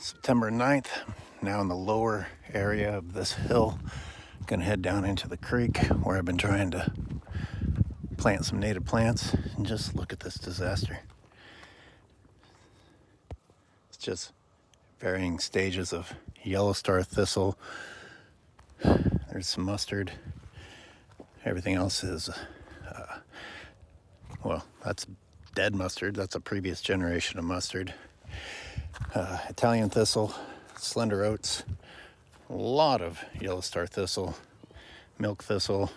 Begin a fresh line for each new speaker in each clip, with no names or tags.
September 9th, now in the lower area of this hill. Gonna head down into the creek where I've been trying to plant some native plants, and just look at this disaster. It's just varying stages of yellow star thistle. There's some mustard. Everything else is, well, that's dead mustard. That's a previous generation of mustard. Italian thistle, slender oats, a lot of yellow star thistle, milk thistle.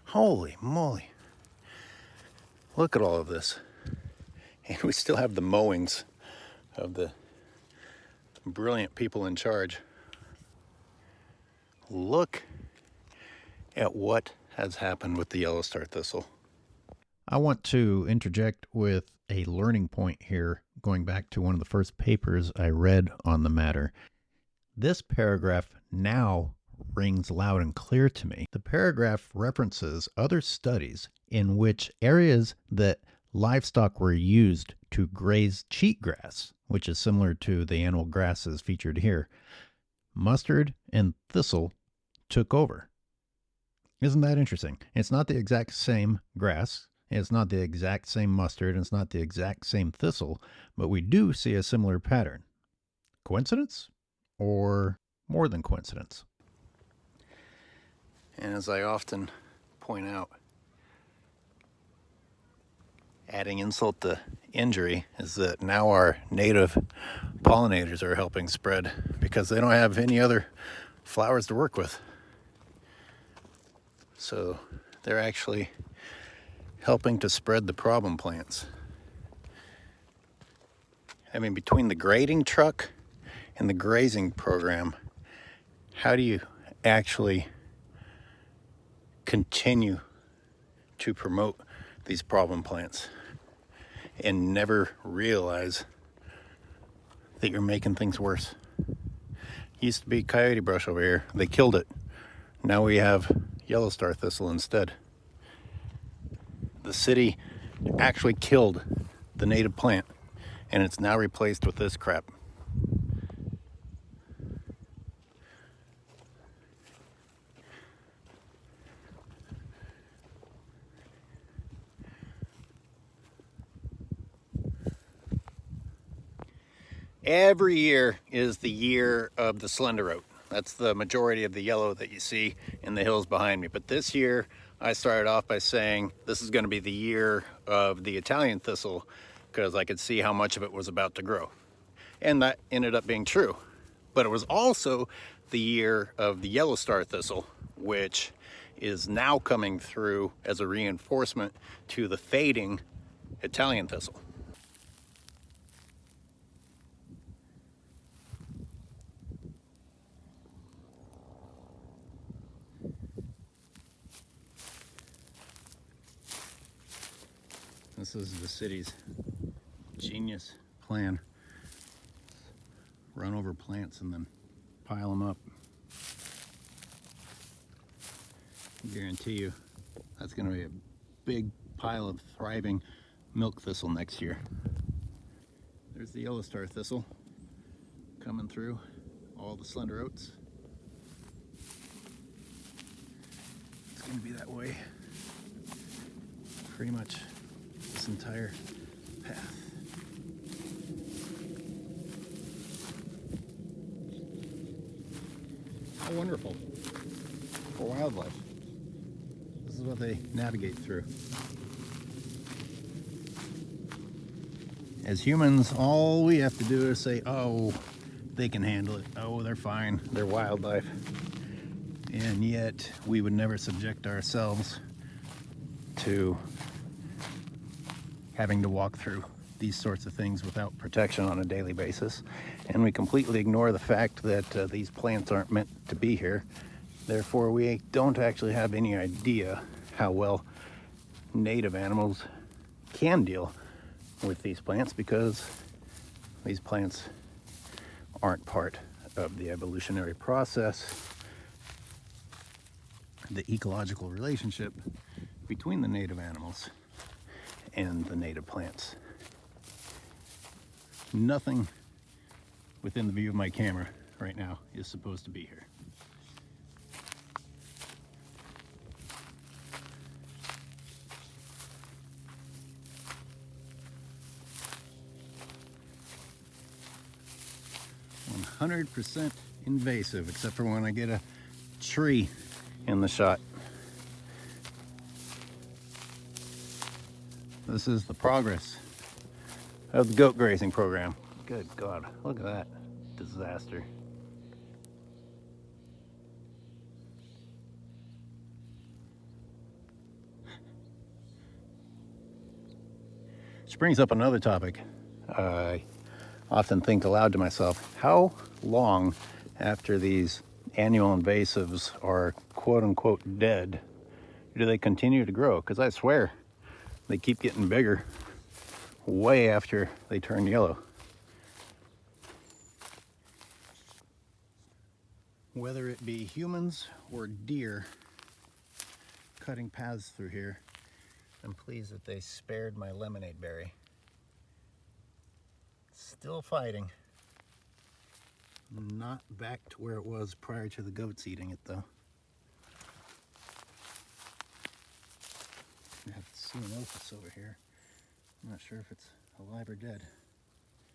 Holy moly. Look at all of this. And we still have the mowings of the brilliant people in charge. Look at what has happened with the yellow star thistle.
I want to interject with a learning point here, going back to one of the first papers I read on the matter. This paragraph now rings loud and clear to me. The paragraph references other studies in which areas that livestock were used to graze cheatgrass, which is similar to the annual grasses featured here, mustard and thistle took over. Isn't that interesting? It's not the exact same grass. It's not the exact same mustard. It's not the exact same thistle, but we do see a similar pattern. Coincidence? Or more than coincidence?
And as I often point out, adding insult to injury is that now our native pollinators are helping spread because they don't have any other flowers to work with. So they're actually helping to spread the problem plants. I mean, between the grading truck and the grazing program, how do you actually continue to promote these problem plants and never realize that you're making things worse? Used to be coyote brush over here. They killed it. Now we have yellow star thistle instead. The city actually killed the native plant, and it's now replaced with this crap. Every year is the year of the slender oat. That's the majority of the yellow that you see in the hills behind me. But this year, I started off by saying this is going to be the year of the Italian thistle because I could see how much of it was about to grow. And that ended up being true. But it was also the year of the yellow star thistle, which is now coming through as a reinforcement to the fading Italian thistle. This is the city's genius plan. Run over plants and then pile them up. I guarantee you that's going to be a big pile of thriving milk thistle next year. There's the yellow star thistle coming through all the slender oats. It's going to be that way pretty much this entire path. How wonderful for wildlife. This is what they navigate through. As humans, all we have to do is say, oh, they can handle it. Oh, they're fine. They're wildlife. And yet we would never subject ourselves to having to walk through these sorts of things without protection on a daily basis. And we completely ignore the fact that these plants aren't meant to be here. Therefore, we don't actually have any idea how well native animals can deal with these plants because these plants aren't part of the evolutionary process, the ecological relationship between the native animals and the native plants. Nothing within the view of my camera right now is supposed to be here. "100% invasive," except for when I get a tree in the shot. This is the progress of the goat grazing program. Good God, look at that disaster. Which brings up another topic. I often think aloud to myself, how long after these annual invasives are quote unquote dead do they continue to grow? Because I swear they keep getting bigger way after they turn yellow. Whether it be humans or deer cutting paths through here, I'm pleased that they spared my lemonade berry. Still fighting. Not back to where it was prior to the goats eating it though. I have Ceanothus over here. I'm not sure if it's alive or dead.